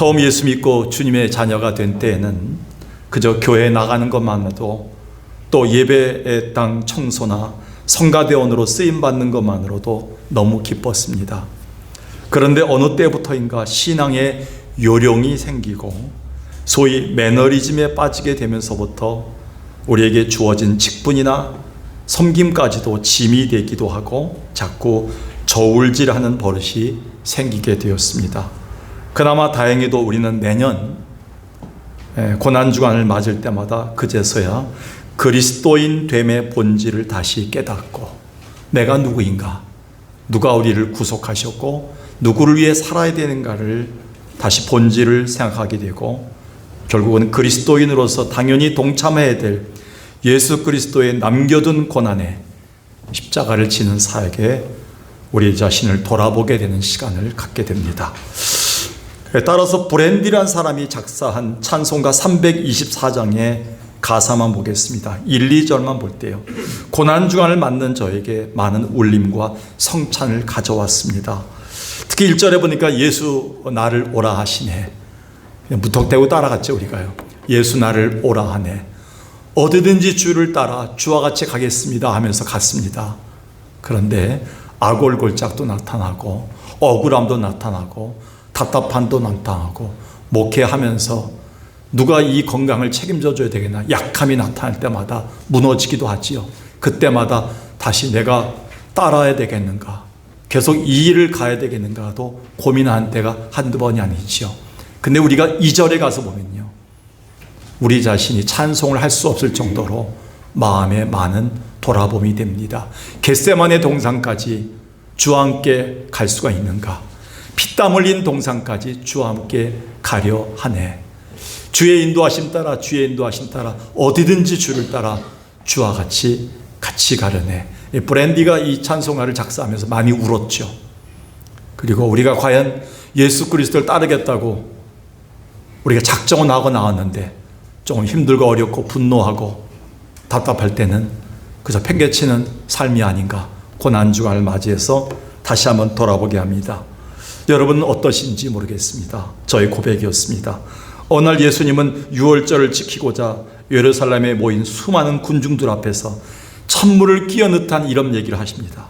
처음 예수 믿고 주님의 자녀가 된 때에는 그저 교회에 나가는 것만으로도 또 예배의 땅 청소나 성가대원으로 쓰임받는 것만으로도 너무 기뻤습니다. 그런데 어느 때부터인가 신앙의 요령이 생기고 소위 매너리즘에 빠지게 되면서부터 우리에게 주어진 직분이나 섬김까지도 짐이 되기도 하고 자꾸 저울질하는 버릇이 생기게 되었습니다. 그나마 다행히도 우리는 매년 고난주간을 맞을 때마다 그제서야 그리스도인 됨의 본질을 다시 깨닫고 내가 누구인가, 누가 우리를 구속하셨고 누구를 위해 살아야 되는가를 다시 본질을 생각하게 되고 결국은 그리스도인으로서 당연히 동참해야 될 예수 그리스도의 남겨둔 고난에 십자가를 지는 사역에 우리 자신을 돌아보게 되는 시간을 갖게 됩니다. 따라서 브랜디란 사람이 작사한 찬송가 324장의 가사만 보겠습니다. 1, 2절만 볼 때요. 고난주간을 맞는 저에게 많은 울림과 성찬을 가져왔습니다. 특히 1절에 보니까 예수 나를 오라 하시네. 그냥 무턱대고 따라갔죠 우리가요. 예수 나를 오라 하네. 어디든지 주를 따라 주와 같이 가겠습니다 하면서 갔습니다. 그런데 아골골짝도 나타나고 억울함도 나타나고 답답함도 나타나고 목회하면서 누가 이 건강을 책임져 줘야 되겠나 약함이 나타날 때마다 무너지기도 하지요. 그때마다 다시 내가 따라야 되겠는가 계속 이 일을 가야 되겠는가도 고민한 때가 한두 번이 아니지요. 근데 우리가 2절에 가서 보면요 우리 자신이 찬송을 할 수 없을 정도로 마음에 많은 돌아봄이 됩니다. 겟세마네 동산까지 주와 함께 갈 수가 있는가, 피땀 흘린 동산까지 주와 함께 가려 하네. 주의 인도하심 따라 주의 인도하심 따라 어디든지 주를 따라 주와 같이 가려네. 브랜디가 이 찬송가를 작사하면서 많이 울었죠. 그리고 우리가 과연 예수 그리스도를 따르겠다고 우리가 작정은 하고 나왔는데 조금 힘들고 어렵고 분노하고 답답할 때는 그저 팽개치는 삶이 아닌가, 고난주간을 맞이해서 다시 한번 돌아보게 합니다. 여러분은 어떠신지 모르겠습니다. 저의 고백이었습니다. 어느 날 예수님은 유월절을 지키고자 예루살렘에 모인 수많은 군중들 앞에서 찬물을 끼얹은 듯한 이런 얘기를 하십니다.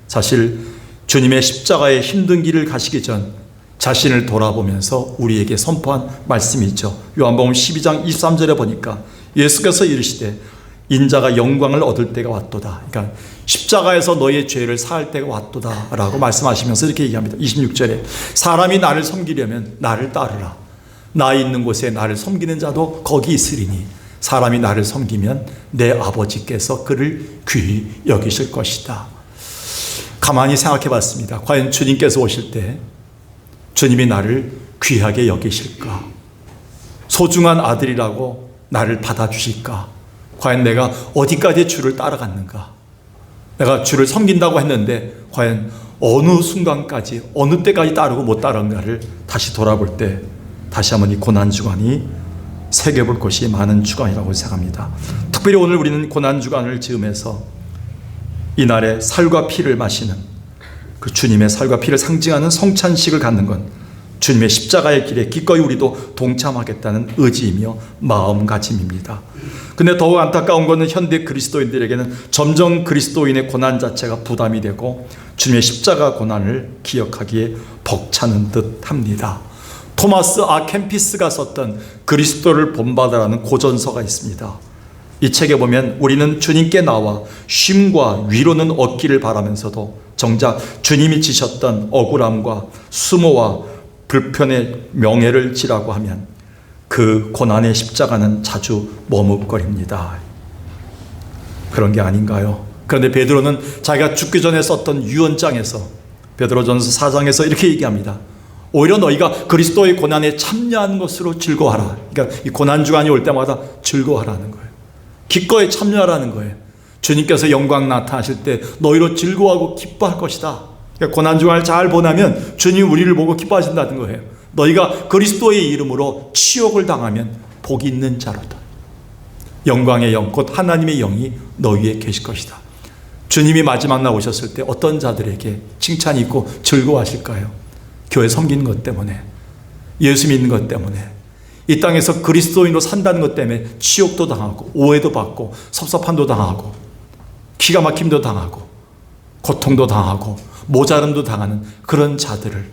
사실 주님의 십자가의 힘든 길을 가시기 전 자신을 돌아보면서 우리에게 선포한 말씀이 있죠. 요한복음 12장 23절에 보니까 예수께서 이르시되 인자가 영광을 얻을 때가 왔도다. 그러니까 십자가에서 너의 죄를 사할 때가 왔도다 라고 말씀하시면서 이렇게 얘기합니다. 26절에 사람이 나를 섬기려면 나를 따르라. 나 있는 곳에 나를 섬기는 자도 거기 있으리니 사람이 나를 섬기면 내 아버지께서 그를 귀히 여기실 것이다. 가만히 생각해 봤습니다. 과연 주님께서 오실 때 주님이 나를 귀하게 여기실까? 소중한 아들이라고 나를 받아주실까? 과연 내가 어디까지 주를 따라갔는가? 내가 주를 섬긴다고 했는데 과연 어느 순간까지 어느 때까지 따르고 못 따른가를 다시 돌아볼 때 다시 한번 이 고난주간이 새겨볼 것이 많은 주간이라고 생각합니다. 특별히 오늘 우리는 고난주간을 즈음해서 이날의 살과 피를 마시는 그 주님의 살과 피를 상징하는 성찬식을 갖는 건 주님의 십자가의 길에 기꺼이 우리도 동참하겠다는 의지이며 마음가짐입니다. 근데 더욱 안타까운 것은 현대 그리스도인들에게는 점점 그리스도인의 고난 자체가 부담이 되고 주님의 십자가 고난을 기억하기에 벅차는 듯 합니다. 토마스 아 캠피스가 썼던 그리스도를 본받으라는 고전서가 있습니다. 이 책에 보면 우리는 주님께 나와 쉼과 위로는 얻기를 바라면서도 정작 주님이 지셨던 억울함과 수모와 불편의 명예를 지라고 하면 그 고난의 십자가는 자주 머뭇거립니다. 그런 게 아닌가요? 그런데 베드로는 자기가 죽기 전에 썼던 유언장에서 베드로전서 4장에서 이렇게 얘기합니다. 오히려 너희가 그리스도의 고난에 참여하는 것으로 즐거워하라. 그러니까 이 고난주간이 올 때마다 즐거워하라는 거예요. 기꺼이 참여하라는 거예요. 주님께서 영광 나타나실 때 너희로 즐거워하고 기뻐할 것이다. 그러니까 고난주간을 잘 보내면 주님이 우리를 보고 기뻐하신다는 거예요. 너희가 그리스도의 이름으로 치욕을 당하면 복이 있는 자로다. 영광의 영, 곧 하나님의 영이 너희에 계실 것이다. 주님이 마지막 날 오셨을 때 어떤 자들에게 칭찬이 있고 즐거워하실까요? 교회 섬기는 것 때문에, 예수 믿는 것 때문에, 이 땅에서 그리스도인으로 산다는 것 때문에 치욕도 당하고 오해도 받고 섭섭함도 당하고 기가 막힘도 당하고 고통도 당하고 모자름도 당하는 그런 자들을,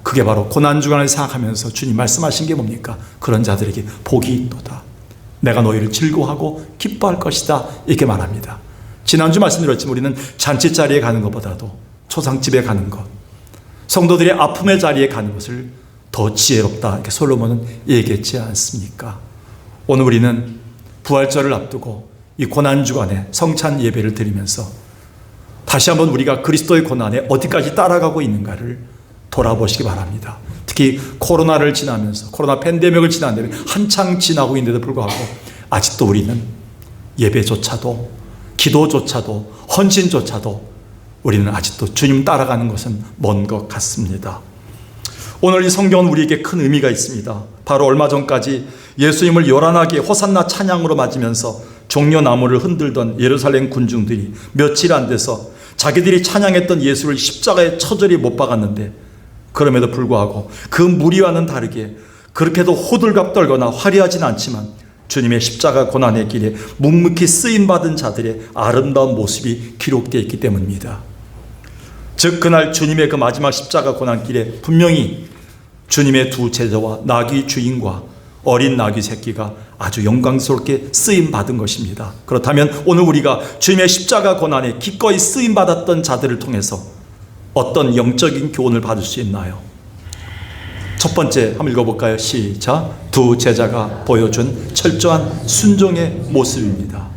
그게 바로 고난주간을 생각하면서 주님 말씀하신 게 뭡니까? 그런 자들에게 복이 있도다. 내가 너희를 즐거워하고 기뻐할 것이다. 이렇게 말합니다. 지난주 말씀드렸지만 우리는 잔치자리에 가는 것보다도 초상집에 가는 것, 성도들의 아픔의 자리에 가는 것을 더 지혜롭다, 이렇게 솔로몬은 얘기했지 않습니까? 오늘 우리는 부활절을 앞두고 이 고난주간에 성찬 예배를 드리면서 다시 한번 우리가 그리스도의 고난에 어디까지 따라가고 있는가를 돌아보시기 바랍니다. 특히 코로나를 지나면서, 코로나 팬데믹을 지났는데 한창 지나고 있는데도 불구하고 아직도 우리는 예배조차도, 기도조차도, 헌신조차도 우리는 아직도 주님 따라가는 것은 먼 것 같습니다. 오늘 이 성경은 우리에게 큰 의미가 있습니다. 바로 얼마 전까지 예수님을 요란하게 호산나 찬양으로 맞으면서 종려나무를 흔들던 예루살렘 군중들이 며칠 안 돼서 자기들이 찬양했던 예수를 십자가에 처절히 못 박았는데, 그럼에도 불구하고 그 무리와는 다르게 그렇게도 호들갑 떨거나 화려하진 않지만 주님의 십자가 고난의 길에 묵묵히 쓰임받은 자들의 아름다운 모습이 기록되어 있기 때문입니다. 즉 그날 주님의 그 마지막 십자가 고난길에 분명히 주님의 두 제자와 나귀 주인과 어린 나귀 새끼가 아주 영광스럽게 쓰임받은 것입니다. 그렇다면 오늘 우리가 주님의 십자가 고난에 기꺼이 쓰임받았던 자들을 통해서 어떤 영적인 교훈을 받을 수 있나요? 첫 번째 한번 읽어볼까요? 시작. 두 제자가 보여준 철저한 순종의 모습입니다.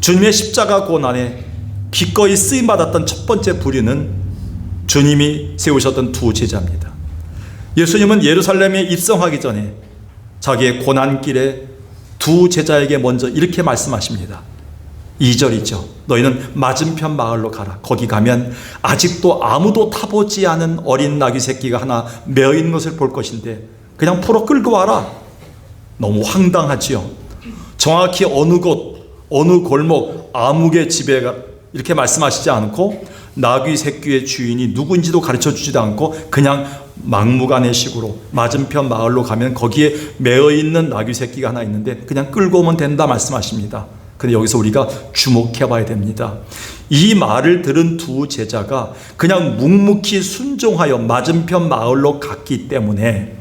주님의 십자가 고난에 기꺼이 쓰임받았던 첫 번째 부류는 주님이 세우셨던 두 제자입니다. 예수님은 예루살렘에 입성하기 전에 자기의 고난길에 두 제자에게 먼저 이렇게 말씀하십니다. 2절이죠. 너희는 맞은편 마을로 가라. 거기 가면 아직도 아무도 타보지 않은 어린 나귀 새끼가 하나 매어 있는 것을 볼 것인데 그냥 풀어 끌고 와라. 너무 황당하지요. 정확히 어느 곳, 어느 골목, 아무개 집에 이렇게 말씀하시지 않고 나귀 새끼의 주인이 누군지도 가르쳐 주지도 않고 그냥 막무가내식으로 맞은편 마을로 가면 거기에 매어 있는 나귀 새끼가 하나 있는데 그냥 끌고 오면 된다 말씀하십니다. 근데 여기서 우리가 주목해 봐야 됩니다. 이 말을 들은 두 제자가 그냥 묵묵히 순종하여 맞은편 마을로 갔기 때문에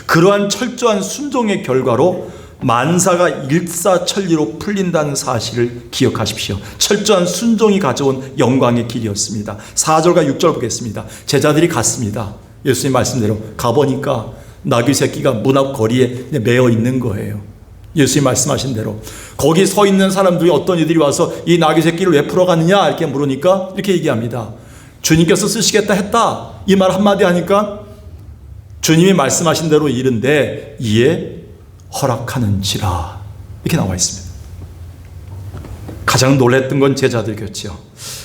그러한 철저한 순종의 결과로 만사가 일사천리로 풀린다는 사실을 기억하십시오. 철저한 순종이 가져온 영광의 길이었습니다. 4절과 6절 보겠습니다. 제자들이 갔습니다. 예수님 말씀대로 가보니까 나귀 새끼가 문 앞 거리에 매어 있는 거예요. 예수님 말씀하신 대로 거기 서 있는 사람들이 어떤 이들이 와서 이 나귀 새끼를 왜 풀어가느냐 이렇게 물으니까 이렇게 얘기합니다. 주님께서 쓰시겠다 했다. 이 말 한마디 하니까 주님이 말씀하신 대로 이른데 이에 허락하는지라 이렇게 나와 있습니다. 가장 놀랬던 건 제자들이었죠.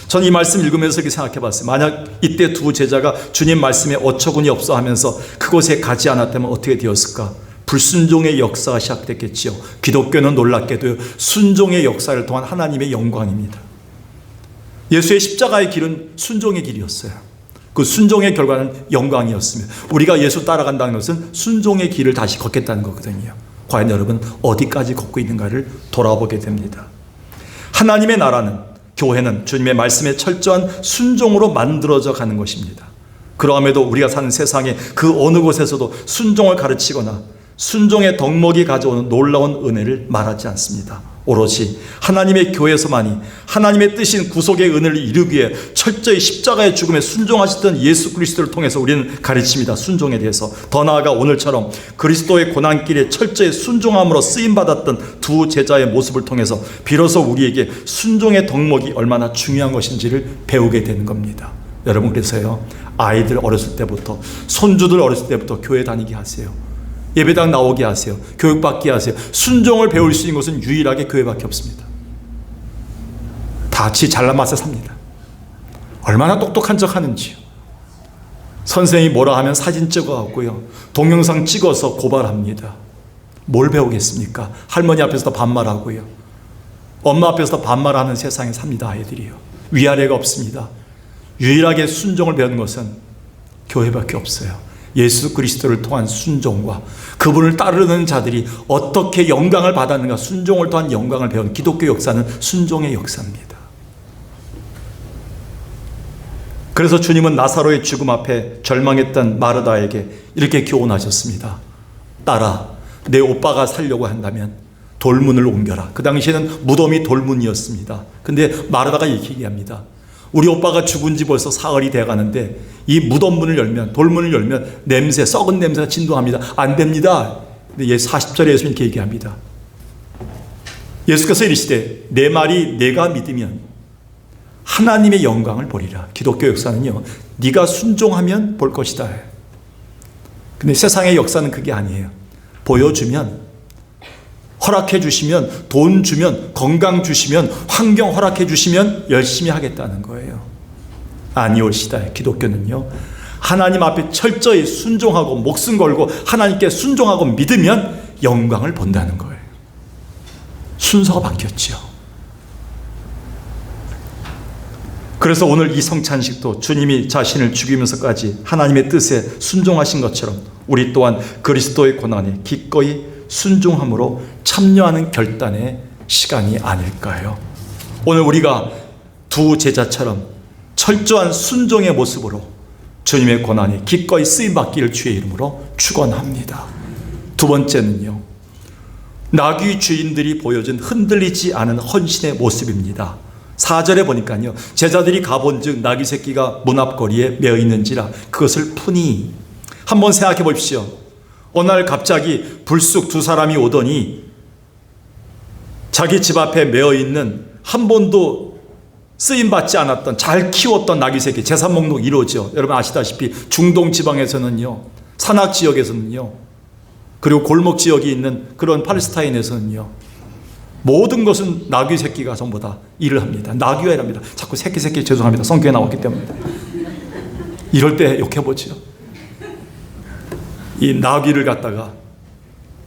저는 이 말씀 읽으면서 이렇게 생각해 봤어요. 만약 이때 두 제자가 주님 말씀에 어처구니 없어 하면서 그곳에 가지 않았다면 어떻게 되었을까? 불순종의 역사가 시작됐겠지요. 기독교는 놀랍게도 순종의 역사를 통한 하나님의 영광입니다. 예수의 십자가의 길은 순종의 길이었어요. 그 순종의 결과는 영광이었습니다. 우리가 예수 따라간다는 것은 순종의 길을 다시 걷겠다는 거거든요. 과연 여러분 어디까지 걷고 있는가를 돌아보게 됩니다. 하나님의 나라는, 교회는 주님의 말씀에 철저한 순종으로 만들어져 가는 것입니다. 그러함에도 우리가 사는 세상에 그 어느 곳에서도 순종을 가르치거나 순종의 덕목이 가져오는 놀라운 은혜를 말하지 않습니다. 오롯이 하나님의 교회에서만이 하나님의 뜻인 구속의 은혜를 이루기 위해 철저히 십자가의 죽음에 순종하셨던 예수 그리스도를 통해서 우리는 가르칩니다. 순종에 대해서. 더 나아가 오늘처럼 그리스도의 고난길에 철저히 순종함으로 쓰임받았던 두 제자의 모습을 통해서 비로소 우리에게 순종의 덕목이 얼마나 중요한 것인지를 배우게 되는 겁니다. 여러분, 그래서요, 아이들 어렸을 때부터, 손주들 어렸을 때부터 교회 다니게 하세요. 예배당 나오게 하세요. 교육받게 하세요. 순종을 배울 수 있는 것은 유일하게 교회밖에 없습니다. 다 같이 잘난 맛에 삽니다. 얼마나 똑똑한 척 하는지요. 선생님이 뭐라 하면 사진 찍어갖고요, 동영상 찍어서 고발합니다. 뭘 배우겠습니까? 할머니 앞에서도 반말하고요, 엄마 앞에서도 반말하는 세상에 삽니다. 아이들이요. 위아래가 없습니다. 유일하게 순종을 배우는 것은 교회밖에 없어요. 예수 그리스도를 통한 순종과 그분을 따르는 자들이 어떻게 영광을 받았는가, 순종을 통한 영광을 배운 기독교 역사는 순종의 역사입니다. 그래서 주님은 나사로의 죽음 앞에 절망했던 마르다에게 이렇게 교훈하셨습니다. 딸아, 내 오빠가 살려고 한다면 돌문을 옮겨라. 그 당시에는 무덤이 돌문이었습니다. 근데 마르다가 이렇게 얘기합니다. 우리 오빠가 죽은 지 벌써 사흘이 돼가는데 이 무덤문을 열면, 돌문을 열면 냄새, 썩은 냄새가 진동합니다. 안 됩니다. 근데 40절에 예수님 이렇게 얘기합니다. 예수께서 이르시되 내 말이 내가 믿으면 하나님의 영광을 보리라. 기독교 역사는요, 네가 순종하면 볼 것이다. 근데 세상의 역사는 그게 아니에요. 보여주면, 허락해 주시면, 돈 주면, 건강 주시면, 환경 허락해 주시면 열심히 하겠다는 거예요. 아니올시다. 기독교는요, 하나님 앞에 철저히 순종하고 목숨 걸고 하나님께 순종하고 믿으면 영광을 본다는 거예요. 순서가 바뀌었죠. 그래서 오늘 이 성찬식도 주님이 자신을 죽이면서까지 하나님의 뜻에 순종하신 것처럼 우리 또한 그리스도의 고난에 기꺼이 순종함으로 참여하는 결단의 시간이 아닐까요? 오늘 우리가 두 제자처럼 철저한 순종의 모습으로 주님의 고난에 기꺼이 쓰임받기를 주의 이름으로 축원합니다. 두 번째는요, 나귀 주인들이 보여준 흔들리지 않은 헌신의 모습입니다. 4절에 보니까요, 제자들이 가본즉 나귀 새끼가 문 앞거리에 매어 있는지라 그것을 푸니. 한번 생각해 보십시오. 어느 날 갑자기 불쑥 두 사람이 오더니 자기 집 앞에 매어 있는 한 번도 쓰임받지 않았던, 잘 키웠던 나귀 새끼, 제사 목록 1호죠. 여러분 아시다시피 중동 지방에서는요, 산악 지역에서는요, 그리고 골목 지역이 있는 그런 팔레스타인에서는요, 모든 것은 나귀 새끼가 전부 다 일을 합니다. 나귀가 일합니다. 자꾸 새끼 죄송합니다. 성경에 나왔기 때문에. 이럴 때 욕해보죠. 이 나귀를 갖다가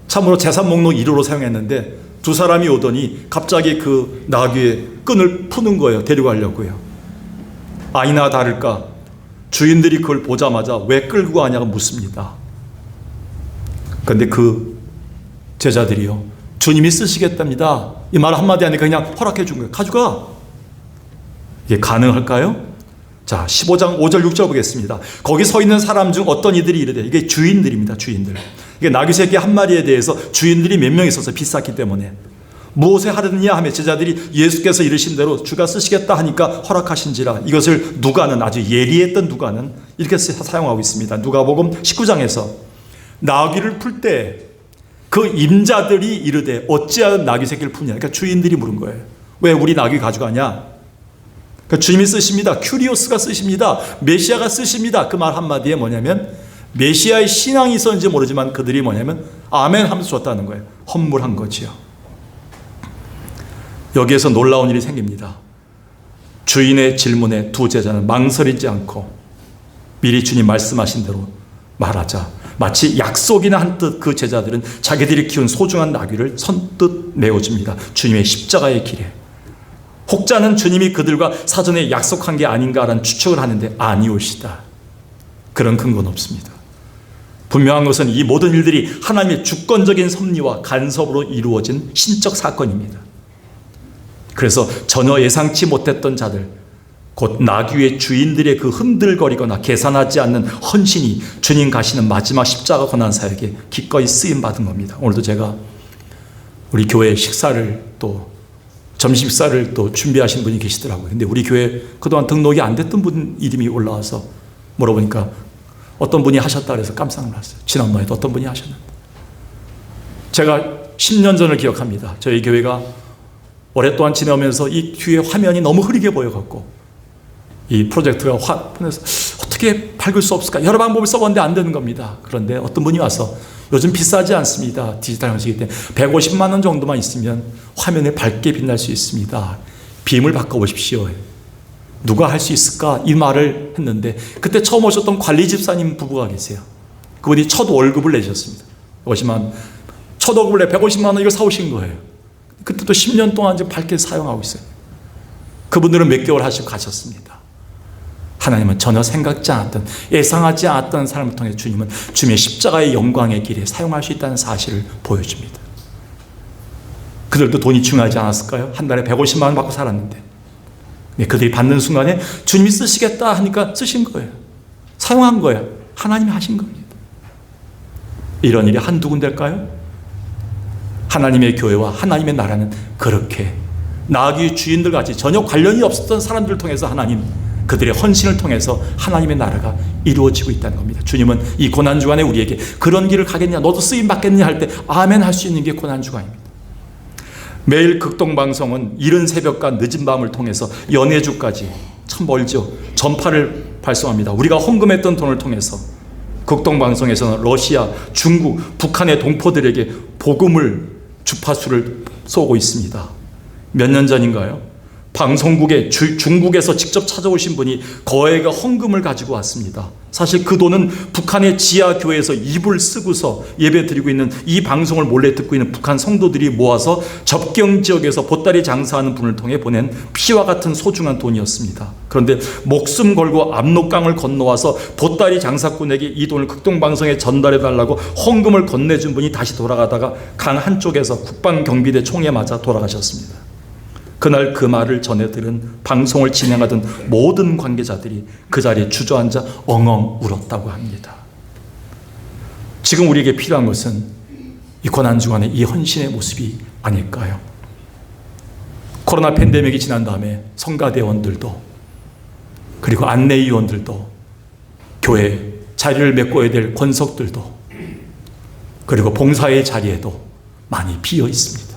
참으로 제사 목록 1호로 사용했는데 두 사람이 오더니 갑자기 그 나귀의 끈을 푸는 거예요. 데려가려고요. 아니나 다를까 주인들이 그걸 보자마자 왜 끌고 가냐고 묻습니다. 그런데 그 제자들이요, 주님이 쓰시겠답니다. 이 말 한마디 하니까 그냥 허락해 준 거예요. 가져가. 이게 가능할까요? 자, 15장 5절 6절 보겠습니다. 거기 서 있는 사람 중 어떤 이들이 이르되, 이게 주인들입니다. 주인들. 이게 나귀 새끼 한 마리에 대해서 주인들이 몇 명 있어서 비쌌기 때문에 무엇에 하느냐 하며 제자들이 예수께서 이르신 대로 주가 쓰시겠다 하니까 허락하신지라. 이것을 누가는, 아주 예리했던 누가는 이렇게 사용하고 있습니다. 누가복음 19장에서 나귀를 풀 때 그 임자들이 이르되 어찌하여 나귀 새끼를 푸냐. 그러니까 주인들이 물은 거예요. 왜 우리 나귀 가져가냐? 그러니까 주님이 쓰십니다. 큐리오스가 쓰십니다. 메시아가 쓰십니다. 그 말 한마디에 뭐냐면 메시아의 신앙이 있었는지 모르지만 그들이 뭐냐면 아멘 하면서 줬다는 거예요. 헌물한 거지요. 여기에서 놀라운 일이 생깁니다. 주인의 질문에 두 제자는 망설이지 않고 미리 주님 말씀하신 대로 말하자. 마치 약속이나 한 듯 그 제자들은 자기들이 키운 소중한 나귀를 선뜻 메워줍니다. 주님의 십자가의 길에. 혹자는 주님이 그들과 사전에 약속한 게 아닌가라는 추측을 하는데 아니올시다. 그런 근거는 없습니다. 분명한 것은 이 모든 일들이 하나님의 주권적인 섭리와 간섭으로 이루어진 신적 사건입니다. 그래서 전혀 예상치 못했던 자들, 곧 나귀의 주인들의 그 흔들거리거나 계산하지 않는 헌신이 주님 가시는 마지막 십자가 고난 사역에 기꺼이 쓰임받은 겁니다. 오늘도 제가 우리 교회 식사를 또 점심 식사를 또 준비하신 분이 계시더라고요. 근데 우리 교회 그동안 등록이 안 됐던 분 이름이 올라와서 물어보니까 어떤 분이 하셨다 그래서 깜짝 놀랐어요. 지난번에도 어떤 분이 하셨는데. 제가 10년 전을 기억합니다. 저희 교회가 오랫동안 지내오면서 이 뒤에 화면이 너무 흐리게 보여갖고 이 프로젝트가 화면에서 어떻게 밝을 수 없을까? 여러 방법을 써봤는데 안 되는 겁니다. 그런데 어떤 분이 와서 요즘 비싸지 않습니다. 디지털 형식이기 때문에 150만 원 정도만 있으면 화면에 밝게 빛날 수 있습니다. 빔을 바꿔보십시오. 누가 할 수 있을까? 이 말을 했는데 그때 처음 오셨던 관리 집사님 부부가 계세요. 그분이 첫 월급을 내셨습니다. 50만, 첫 월급을 내 150만 원 이걸 사오신 거예요. 그때 또 10년 동안 이제 밝게 사용하고 있어요. 그분들은 몇 개월 하시고 가셨습니다. 하나님은 전혀 생각지 않았던, 예상하지 않았던 사람을 통해 주님은 주님의 십자가의 영광의 길에 사용할 수 있다는 사실을 보여줍니다. 그들도 돈이 중요하지 않았을까요? 한 달에 150만 원 받고 살았는데, 그들이 받는 순간에 주님이 쓰시겠다 하니까 쓰신 거예요. 사용한 거예요. 하나님이 하신 겁니다. 이런 일이 한두 군데일까요? 하나님의 교회와 하나님의 나라는 그렇게 나귀 주인들 같이 전혀 관련이 없었던 사람들을 통해서 하나님, 그들의 헌신을 통해서 하나님의 나라가 이루어지고 있다는 겁니다. 주님은 이 고난주간에 우리에게 그런 길을 가겠냐, 너도 쓰임 받겠냐 할 때 아멘 할 수 있는 게 고난주간입니다. 매일 극동방송은 이른 새벽과 늦은 밤을 통해서 연해주까지, 참 멀죠, 전파를 발송합니다. 우리가 헌금했던 돈을 통해서 극동방송에서는 러시아, 중국, 북한의 동포들에게 복음을, 주파수를 쏘고 있습니다. 몇 년 전인가요? 방송국에 중국에서 직접 찾아오신 분이 거액의 헌금을 가지고 왔습니다. 사실 그 돈은 북한의 지하교회에서 입을 쓰고서 예배 드리고 있는, 이 방송을 몰래 듣고 있는 북한 성도들이 모아서 접경 지역에서 보따리 장사하는 분을 통해 보낸 피와 같은 소중한 돈이었습니다. 그런데 목숨 걸고 압록강을 건너와서 보따리 장사꾼에게 이 돈을 극동방송에 전달해달라고 헌금을 건네준 분이 다시 돌아가다가 강 한쪽에서 국방경비대 총에 맞아 돌아가셨습니다. 그날 그 말을 전해 들은 방송을 진행하던 모든 관계자들이 그 자리에 주저앉아 엉엉 울었다고 합니다. 지금 우리에게 필요한 것은 이 고난주간의 이 헌신의 모습이 아닐까요? 코로나 팬데믹이 지난 다음에 성가대원들도, 그리고 안내위원들도, 교회 자리를 메꿔야 될 권석들도, 그리고 봉사의 자리에도 많이 비어 있습니다.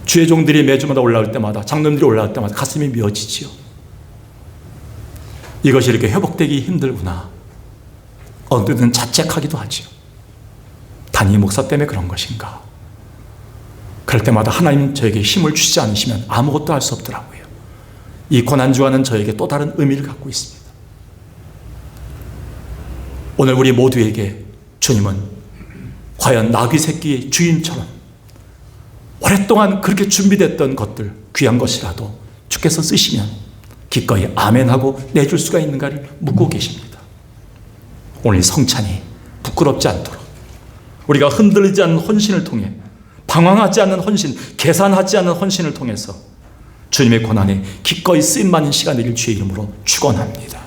주의 종들이 매주마다 올라올 때마다, 장로님들이 올라올 때마다 가슴이 미어지지요. 이것이 이렇게 회복되기 힘들구나. 어느 때는 자책하기도 하지요. 담임 목사 때문에 그런 것인가. 그럴 때마다 하나님 저에게 힘을 주시지 않으시면 아무것도 할 수 없더라고요. 이 고난주간은 저에게 또 다른 의미를 갖고 있습니다. 오늘 우리 모두에게 주님은 과연 나귀 새끼의 주인처럼 오랫동안 그렇게 준비됐던 것들, 귀한 것이라도 주께서 쓰시면 기꺼이 아멘하고 내줄 수가 있는가를 묻고 계십니다. 오늘 성찬이 부끄럽지 않도록, 우리가 흔들리지 않는 헌신을 통해, 방황하지 않는 헌신, 계산하지 않는 헌신을 통해서 주님의 고난에 기꺼이 쓰임받는 시간 되길 주의 이름으로 축원합니다.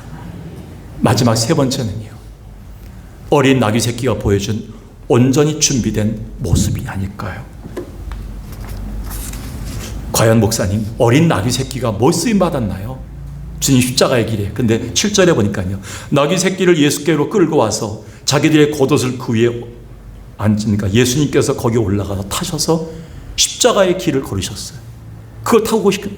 마지막 세 번째는요, 어린 나귀 새끼가 보여준 온전히 준비된 모습이 아닐까요? 과연 목사님, 어린 나귀 새끼가 뭐 쓰임 받았나요? 주님 십자가의 길에. 근데 7절에 보니까요, 나귀 새끼를 예수께로 끌고 와서 자기들의 겉옷을 그 위에 앉으니까 예수님께서 거기 올라가서 타셔서 십자가의 길을 걸으셨어요. 그걸 타고 오시고,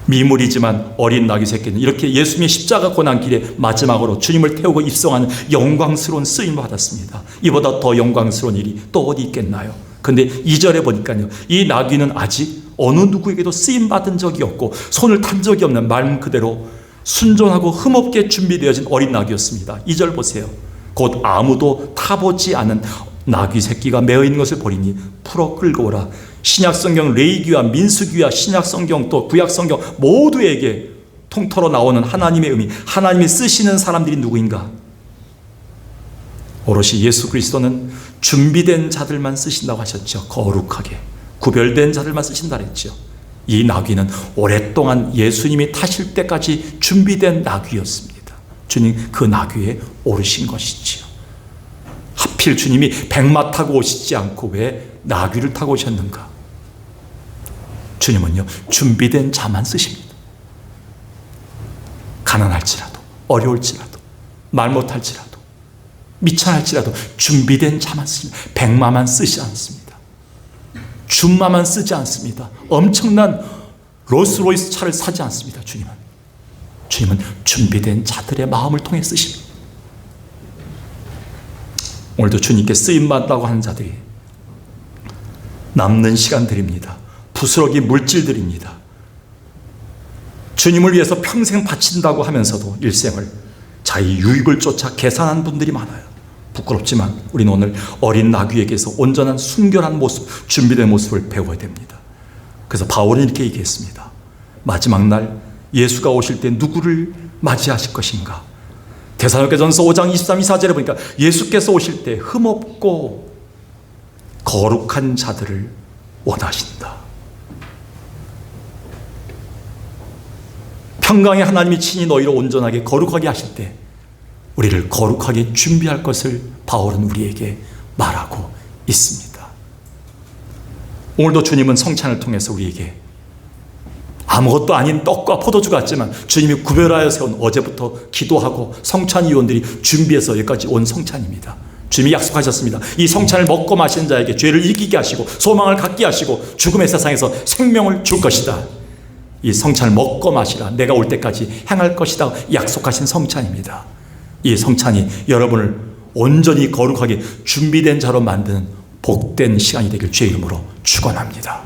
미물이지만 어린 나귀 새끼는 이렇게 예수님의 십자가 고난 길에 마지막으로 주님을 태우고 입성하는 영광스러운 쓰임을 받았습니다. 이보다 더 영광스러운 일이 또 어디 있겠나요? 근데 2절에 보니까요, 이 나귀는 아직 어느 누구에게도 쓰임받은 적이 없고 손을 탄 적이 없는 말 그대로 순종하고 흠없게 준비되어진 어린 나귀였습니다. 2절 보세요. 곧 아무도 타보지 않은 나귀 새끼가 매어 있는 것을 보리니 풀어 끌고 오라. 신약성경 레위기와 민수기와 신약성경 또 구약성경 모두에게 통틀어 나오는 하나님의 의미, 하나님이 쓰시는 사람들이 누구인가? 오롯이 예수 그리스도는 준비된 자들만 쓰신다고 하셨죠. 거룩하게 구별된 자들만 쓰신다 그랬죠. 이 나귀는 오랫동안 예수님이 타실 때까지 준비된 나귀였습니다. 주님 그 나귀에 오르신 것이지요. 하필 주님이 백마 타고 오시지 않고 왜 나귀를 타고 오셨는가? 주님은요, 준비된 자만 쓰십니다. 가난할지라도, 어려울지라도, 말 못할지라도, 미천할지라도 준비된 자만 쓰십니다. 백마만 쓰지 않습니다. 준마만 쓰지 않습니다. 엄청난 롤스로이스 차를 사지 않습니다. 주님은 준비된 자들의 마음을 통해 쓰십니다. 오늘도 주님께 쓰임받다고 하는 자들이 남는 시간들입니다. 부스러기 물질들입니다. 주님을 위해서 평생 바친다고 하면서도 일생을 자기 유익을 쫓아 계산한 분들이 많아요. 부끄럽지만 우리는 오늘 어린 나귀에게서 온전한 순결한 모습, 준비된 모습을 배워야 됩니다. 그래서 바울은 이렇게 얘기했습니다. 마지막 날 예수가 오실 때 누구를 맞이하실 것인가? 데살로니가전서 5장 23, 24절에 보니까 예수께서 오실 때 흠없고 거룩한 자들을 원하신다. 평강의 하나님이 친히 너희를 온전하게 거룩하게 하실 때 우리를 거룩하게 준비할 것을 바울은 우리에게 말하고 있습니다. 오늘도 주님은 성찬을 통해서 우리에게 아무것도 아닌 떡과 포도주 같지만 주님이 구별하여 세운 어제부터 기도하고 성찬 위원들이 준비해서 여기까지 온 성찬입니다. 주님이 약속하셨습니다. 이 성찬을 먹고 마시는 자에게 죄를 이기게 하시고 소망을 갖게 하시고 죽음의 세상에서 생명을 줄 것이다. 이 성찬을 먹고 마시라. 내가 올 때까지 행할 것이다. 약속하신 성찬입니다. 이 성찬이 여러분을 온전히 거룩하게 준비된 자로 만드는 복된 시간이 되길 주의 이름으로 축원합니다.